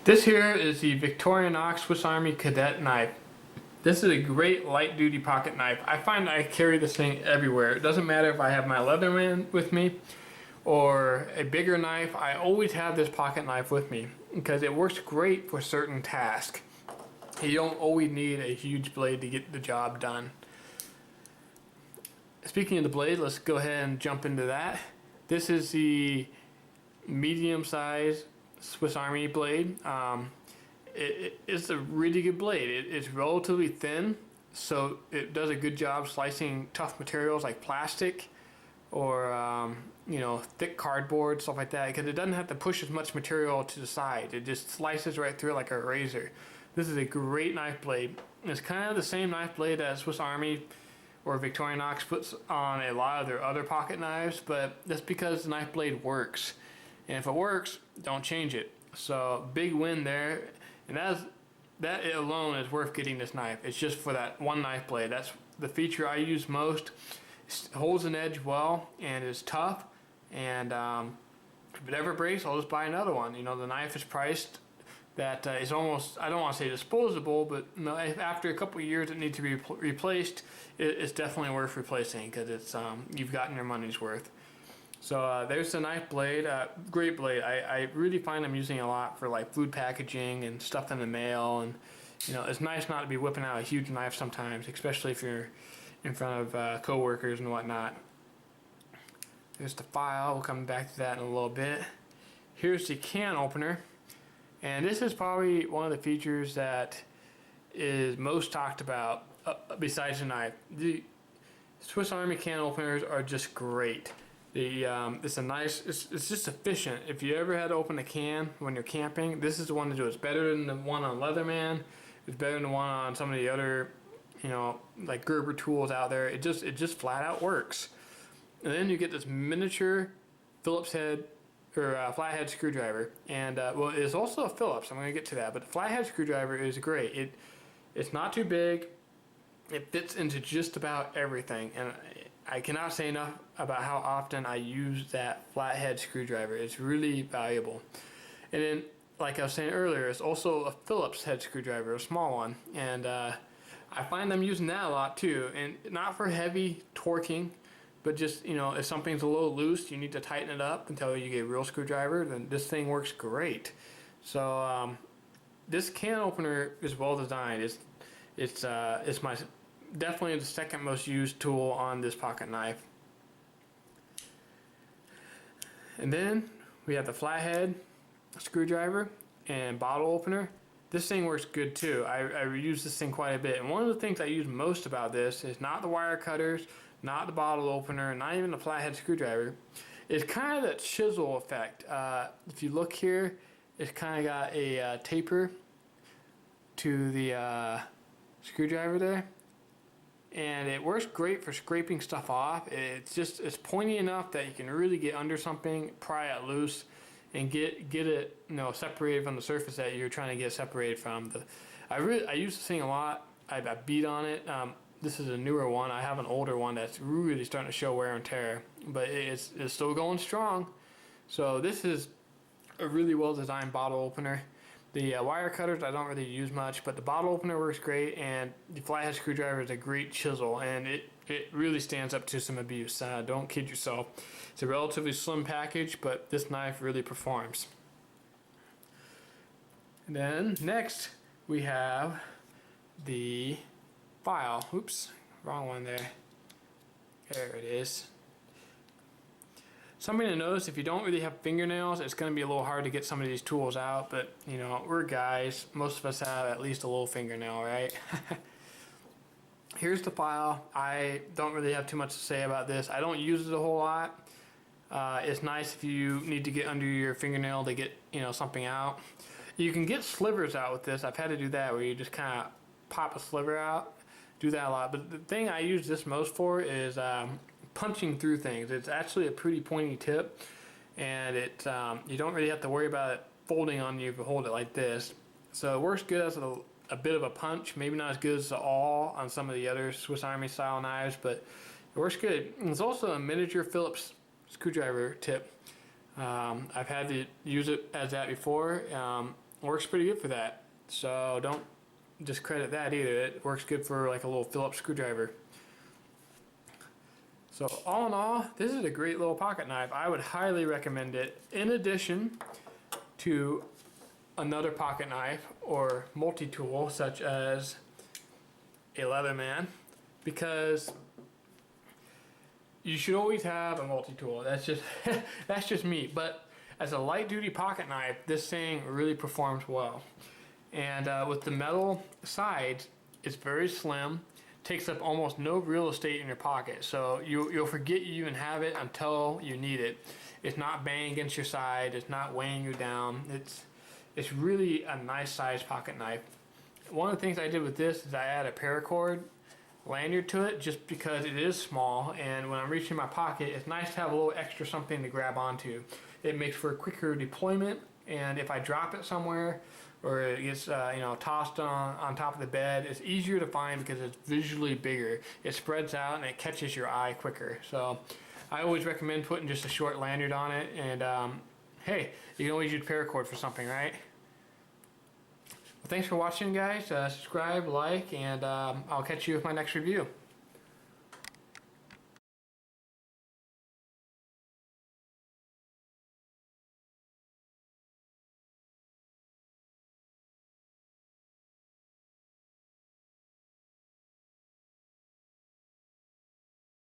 This here is the Victorinox Swiss Army Cadet knife. This is a great light duty pocket knife. I find I carry this thing everywhere. It doesn't matter if I have my Leatherman with me or a bigger knife. I always have this pocket knife with me because it works great for certain tasks. You don't always need a huge blade to get the job done. Speaking of the blade, let's go ahead and jump into that. This is the medium size Swiss Army blade. It's a really good blade. It's relatively thin, so it does a good job slicing tough materials like plastic or thick cardboard, stuff like that, because it doesn't have to push as much material to the side. It just slices right through it like a razor. This is a great knife blade. It's kind of the same knife blade that Swiss Army or Victorinox puts on a lot of their other pocket knives, but that's because the knife blade works. And if it works, don't change it. So big win there, and that alone is worth getting this knife. It's just for that one knife blade. That's the feature I use most. It holds an edge well and is tough. And if it ever breaks, I'll just buy another one. You know, the knife is priced that is almost, I don't want to say disposable, but after a couple of years it needs to be replaced. It's definitely worth replacing because it's you've gotten your money's worth. So there's the knife blade, great blade. I really find I'm using it a lot for like food packaging and stuff in the mail, and it's nice not to be whipping out a huge knife sometimes, especially if you're in front of co-workers and whatnot. There's the file, we'll come back to that in a little bit. Here's the can opener, and this is probably one of the features that is most talked about besides the knife. The Swiss Army can openers are just great. It's just efficient. If you ever had to open a can when you're camping, this is the one to do. It's better than the one on Leatherman. It's better than the one on some of the other, like Gerber tools out there. It just flat out works. And then you get this miniature Phillips head or flathead screwdriver, and well, it's also a Phillips. I'm going to get to that, but the flathead screwdriver is great. It's not too big. It fits into just about everything, and I cannot say enough about how often I use that flathead screwdriver. It's really valuable. And then, like I was saying earlier, it's also a Phillips head screwdriver, a small one, and I find I'm using that a lot too. And not for heavy torquing, but just if something's a little loose, you need to tighten it up until you get a real screwdriver. Then this thing works great. So this can opener is well designed. It's my definitely the second most used tool on this pocket knife. And then we have the flathead screwdriver and bottle opener. This thing works good too. I use this thing quite a bit. And one of the things I use most about this is not the wire cutters, not the bottle opener, not even the flathead screwdriver. It's kind of that chisel effect. If you look here, it's kind of got a taper to the screwdriver there. And it works great for scraping stuff off. It's pointy enough that you can really get under something, pry it loose, and get it separated from the surface that you're trying to get separated from. I use this thing a lot. I beat on it. This is a newer one. I have an older one that's really starting to show wear and tear, but it's still going strong. So this is a really well designed bottle opener. The wire cutters I don't really use much, but the bottle opener works great, and the flathead screwdriver is a great chisel, and it really stands up to some abuse. Don't kid yourself. It's a relatively slim package, but this knife really performs. And then next we have the file. Oops, wrong one there. There it is. Something to notice, if you don't really have fingernails, it's going to be a little hard to get some of these tools out, but we're guys. Most of us have at least a little fingernail, right? Here's the file. I don't really have too much to say about this. I don't use it a whole lot. It's nice if you need to get under your fingernail to get something out. You can get slivers out with this. I've had to do that where you just kind of pop a sliver out. Do that a lot. But the thing I use this most for is punching through things. It's actually a pretty pointy tip, and you don't really have to worry about it folding on you if you hold it like this. So it works good as a bit of a punch. Maybe not as good as the awl on some of the other Swiss Army style knives, but it works good. And it's also a miniature Phillips screwdriver tip. I've had to use it as that before. works pretty good for that. So don't discredit that either. It works good for like a little Phillips screwdriver. So all in all, this is a great little pocket knife. I would highly recommend it in addition to another pocket knife or multi-tool such as a Leatherman, because you should always have a multi-tool. That's just that's just me. But as a light duty pocket knife, this thing really performs well. And with the metal sides, it's very slim, takes up almost no real estate in your pocket. So you'll forget you even have it until you need it. It's not banging against your side, it's not weighing you down. It's really a nice sized pocket knife. One of the things I did with this is I add a paracord lanyard to it just because it is small, and when I'm reaching my pocket, it's nice to have a little extra something to grab onto. It makes for a quicker deployment, and if I drop it somewhere or it gets tossed on top of the bed, it's easier to find because it's visually bigger. It spreads out and it catches your eye quicker. So I always recommend putting just a short lanyard on it, and hey, you can always use paracord for something, right? Well, thanks for watching, guys. Subscribe, like, and I'll catch you with my next review.